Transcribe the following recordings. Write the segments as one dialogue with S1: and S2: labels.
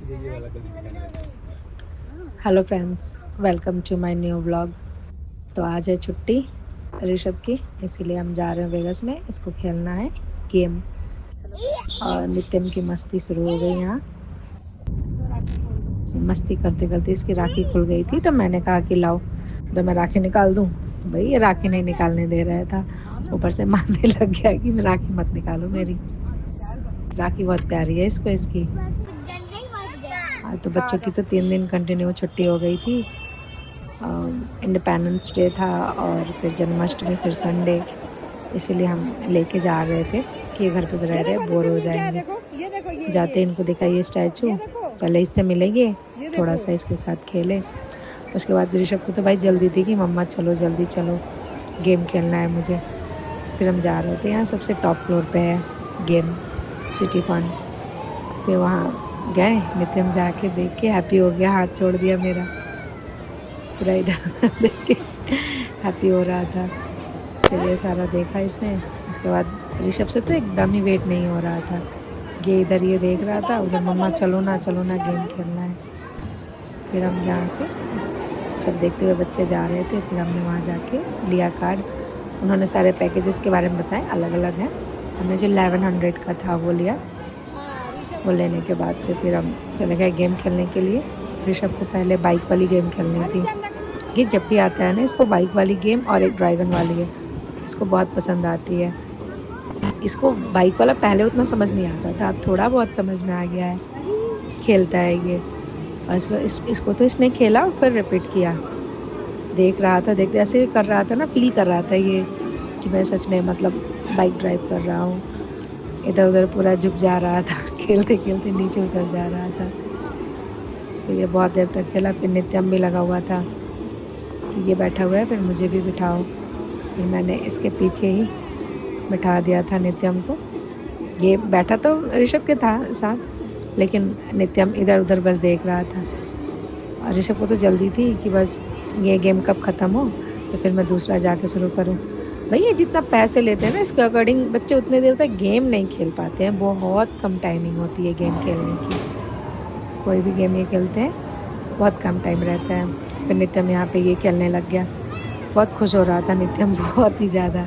S1: Hello friends, welcome to my new vlog. तो आज है छुट्टी ऋषभ की, इसीलिए हम जा रहे हैं वेगस में। इसको खेलना है गेम और नित्यम की मस्ती शुरू हो गई यहाँ। मस्ती करते करते इसकी राखी खुल गई थी, तो मैंने कहा कि लाओ तो मैं राखी निकाल दूँ। तो भाई ये राखी नहीं निकालने दे रहा था, ऊपर से मारने लग गया कि मैं राखी मत निकालो मेरी। राखी बहुत प्यारी है इसको इसकी। तो बच्चों की तो 3 दिन कंटिन्यू छुट्टी हो गई थी। इंडिपेंडेंस डे था और फिर जन्माष्टमी, फिर संडे, इसीलिए हम लेके जा रहे थे कि ये घर पे रह रहे बोर हो जाएंगे। जाते इनको दिखा ये स्टैचू, पहले इससे मिलेंगे, थोड़ा सा इसके साथ खेले। उसके बाद ऋषभ को तो भाई जल्दी थी कि मम्मा चलो जल्दी चलो, गेम खेलना है मुझे। फिर हम जा रहे थे, यहाँ सबसे टॉप फ्लोर पे है गेम सिटी फन। फिर वहाँ गए, नित्यम जाके देख के हैप्पी हो गया, हाथ छोड़ दिया मेरा, पूरा इधर देख के हैप्पी हो रहा था। फिर ये सारा देखा इसने। उसके बाद ऋषभ से तो एकदम ही वेट नहीं हो रहा था, ये इधर ये देख रहा था, उधर मम्मा चलो ना गेम खेलना है। फिर हम यहाँ से सब देखते हुए बच्चे जा रहे थे। फिर हमने वहाँ जाके लिया कार्ड, उन्होंने सारे पैकेजेस के बारे में बताए, अलग अलग हैं। हमने जो 1100 का था वो लिया। वो लेने के बाद से फिर हम चले गए गेम खेलने के लिए। ऋषभ को पहले बाइक वाली गेम खेलनी थी। ये जब भी आता है ना, इसको बाइक वाली गेम और एक ड्रैगन वाली गेम इसको बहुत पसंद आती है। इसको बाइक वाला पहले उतना समझ नहीं आता था, अब थोड़ा बहुत समझ में आ गया है, खेलता है ये। और इसको तो इसने खेला और फिर रिपीट किया। देख रहा था, देखते ऐसे कर रहा था ना, फील कर रहा था ये कि मैं सच में मतलब बाइक ड्राइव कर रहा हूँ। इधर उधर पूरा झुक जा रहा था, खेलते खेलते नीचे उतर जा रहा था। फिर ये बहुत देर तक खेला। फिर नित्यम भी लगा हुआ था, ये बैठा हुआ है फिर मुझे भी बिठाओ। फिर मैंने इसके पीछे ही बिठा दिया था नित्यम को। ये बैठा तो ऋषभ के था साथ, लेकिन नित्यम इधर उधर बस देख रहा था। और ऋषभ को तो जल्दी थी कि बस ये गेम कब ख़त्म हो तो फिर मैं दूसरा जाके शुरू करूँ। भैया जितना पैसे लेते हैं ना, इसके अकॉर्डिंग बच्चे उतने देर तक गेम नहीं खेल पाते हैं, बहुत कम टाइमिंग होती है गेम खेलने की। कोई भी गेम ये खेलते हैं बहुत कम टाइम रहता है। फिर नित्यम यहाँ पे ये खेलने लग गया, बहुत खुश हो रहा था नित्यम, बहुत ही ज़्यादा।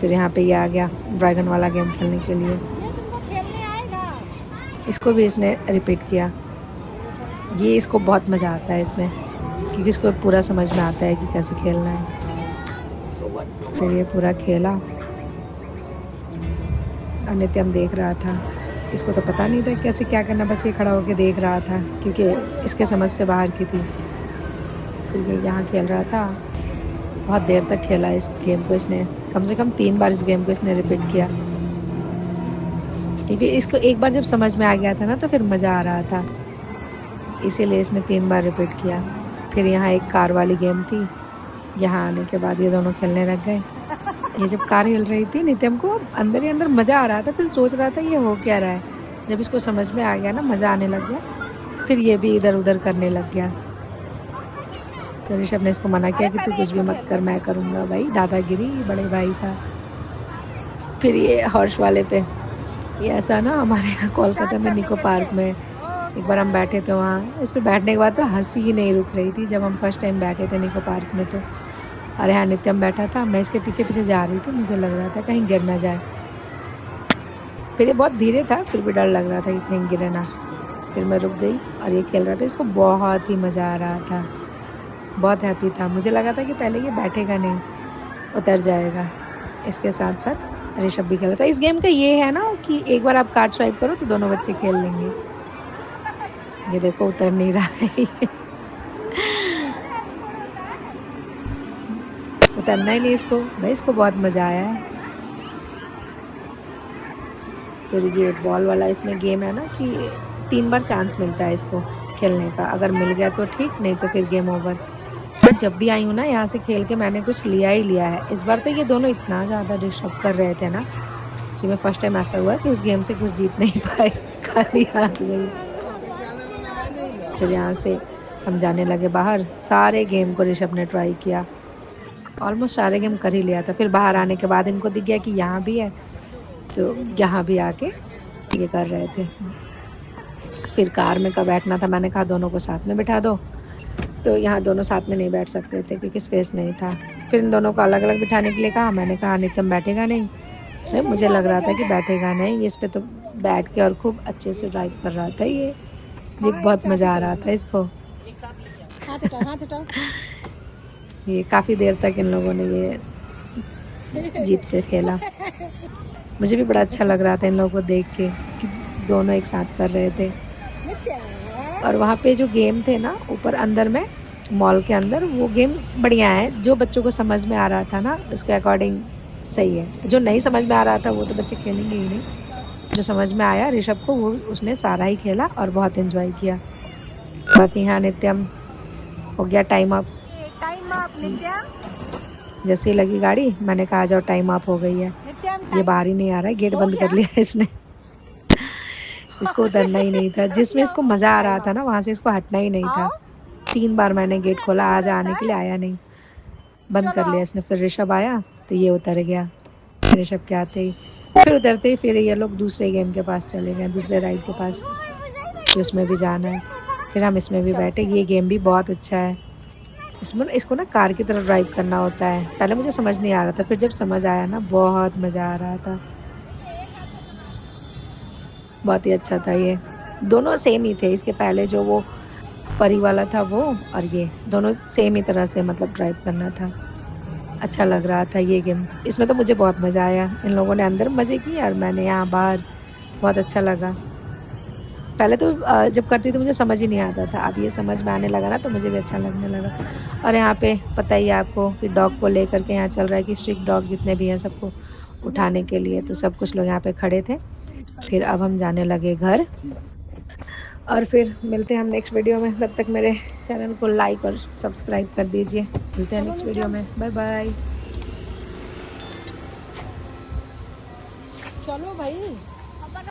S1: फिर यहाँ पे ये आ गया ड्रैगन वाला गेम खेलने के लिए। इसको भी इसने रिपीट किया। ये इसको बहुत मज़ा आता है इसमें, क्योंकि इसको पूरा समझ में आता है कि कैसे खेलना है। फिर ये पूरा खेला और नित्यम देख रहा था। इसको तो पता नहीं था कैसे क्या करना, बस ये खड़ा होकर देख रहा था क्योंकि इसके समझ से बाहर की थी। फिर ये यहाँ खेल रहा था, बहुत देर तक खेला इस गेम को इसने, कम से कम 3 बार इस गेम को इसने रिपीट किया, क्योंकि इसको एक बार जब समझ में आ गया था ना तो फिर मज़ा आ रहा था, इसीलिए इसने 3 बार रिपीट किया। फिर यहाँ एक कार वाली गेम थी, यहाँ आने के बाद ये दोनों खेलने लग गए। ये जब कार हिल रही थी, नित्यम को अंदर ही अंदर मज़ा आ रहा था, फिर सोच रहा था ये हो क्या रहा है। जब इसको समझ में आ गया ना, मज़ा आने लग गया, फिर ये भी इधर उधर करने लग गया। तो ऋषभ ने इसको मना किया कि तू कुछ भी मत कर, मैं करूँगा। भाई दादागिरी, बड़े भाई था। फिर ये हॉर्स वाले पे, ये ऐसा ना हमारे यहाँ कोलकाता में निको पार्क में एक बार हम बैठे थे, वहाँ इस पर बैठने के बाद तो हंसी ही नहीं रुक रही थी जब हम फर्स्ट टाइम बैठे थे निको पार्क में। तो और यहाँ नित्यम बैठा था, मैं इसके पीछे पीछे जा रही थी, मुझे लग रहा था कहीं गिर ना जाए। फिर ये बहुत धीरे था, फिर भी डर लग रहा था कि कहीं गिरे ना। फिर मैं रुक गई और ये खेल रहा था, इसको बहुत ही मज़ा आ रहा था, बहुत हैप्पी था। मुझे लगा था कि पहले ये बैठेगा नहीं, उतर जाएगा। इसके साथ साथ ऋषभ भी खेला था। इस गेम का ये है ना कि एक बार आप कार्ड स्वाइप करो तो दोनों बच्चे खेल लेंगे। ये देखो उतर नहीं रहा है उतरना ही नहीं इसको, भाई इसको बहुत मज़ा आया है। फिर ये बॉल वाला इसमें गेम है ना कि 3 बार चांस मिलता है इसको खेलने का, अगर मिल गया तो ठीक, नहीं तो फिर गेम ओवर। मैं जब भी आई हूँ ना यहाँ से खेल के मैंने कुछ लिया ही लिया है। इस बार तो ये दोनों इतना ज़्यादा डिस्टर्ब कर रहे थे ना कि मैं फर्स्ट टाइम ऐसा हुआ कि उस गेम से कुछ जीत नहीं पाए, खाली हाथ गई। फिर यहाँ से हम जाने लगे बाहर। सारे गेम को ऋषभ ने ट्राई किया, ऑलमोस्ट सारे गेम कर ही लिया था। फिर बाहर आने के बाद इनको दिख गया कि यहाँ भी है, तो यहाँ भी आके ये कर रहे थे। फिर कार में कब बैठना था, मैंने कहा दोनों को साथ में बिठा दो, तो यहाँ दोनों साथ में नहीं बैठ सकते थे क्योंकि स्पेस नहीं था। फिर इन दोनों को अलग अलग बिठाने के लिए कहा, मैंने कहा नित्यम बैठेगा नहीं। नहीं, मुझे लग रहा था कि बैठेगा नहीं, इस पे तो बैठ के और खूब अच्छे से ड्राइव कर रहा था ये बहुत मज़ा आ रहा था इसको। ये काफ़ी देर तक इन लोगों ने ये जीप से खेला। मुझे भी बड़ा अच्छा लग रहा था इन लोगों को देख के कि दोनों एक साथ कर रहे थे। और वहाँ पे जो गेम थे ना ऊपर अंदर में मॉल के अंदर, वो गेम बढ़िया है। जो बच्चों को समझ में आ रहा था ना उसके अकॉर्डिंग सही है। जो नहीं समझ में आ रहा था वो तो बच्चे खेलेंगे ही नहीं। जो समझ में आया ऋषभ को वो उसने सारा ही खेला और बहुत एंजॉय किया। बाकी यहाँ नित्यम हो गया टाइम अप। नित्यम जैसे ही लगी गाड़ी मैंने कहा जाओ टाइम अप हो गई है। ये बाहर ही नहीं आ रहा है, गेट बंद कर लिया इसने। इसको उतरना ही नहीं था। जिसमें इसको मज़ा आ रहा था ना वहाँ से इसको हटना ही नहीं था। 3 बार मैंने गेट खोला, आज आने के लिए आया नहीं, बंद कर लिया इसने। फिर ऋषभ आया तो ये उतर गया। ऋषभ के आते ही फिर उतरते ही फिर ये लोग दूसरे गेम के पास चले गए, दूसरे राइड के पास, कि उसमें भी जाना है। फिर हम इसमें भी बैठे। ये गेम भी बहुत अच्छा है। इसमें इसको ना कार की तरफ ड्राइव करना होता है। पहले मुझे समझ नहीं आ रहा था, फिर जब समझ आया ना बहुत मज़ा आ रहा था। बहुत ही अच्छा था। ये दोनों सेम ही थे। इसके पहले जो वो परी वाला था वो, और ये दोनों सेम ही तरह से मतलब ड्राइव करना था। अच्छा लग रहा था ये गेम। इसमें तो मुझे बहुत मज़ा आया। इन लोगों ने अंदर मज़े किए और मैंने यहाँ बाहर, बहुत अच्छा लगा। पहले तो जब करती थी मुझे समझ ही नहीं आता था, अब ये समझ में आने लगा ना तो मुझे भी अच्छा लगने लगा। और यहाँ पे पता ही है आपको कि डॉग को लेकर के यहाँ चल रहा है कि स्ट्रिक्ट डॉग जितने भी हैं सबको उठाने के लिए, तो सब कुछ लोग यहाँ पे खड़े थे। फिर अब हम जाने लगे घर और फिर मिलते हैं हम नेक्स्ट वीडियो में। तब तक मेरे चैनल को लाइक और सब्सक्राइब कर दीजिए। मिलते हैं नेक्स्ट वीडियो में। Bye bye.
S2: चलो भाई।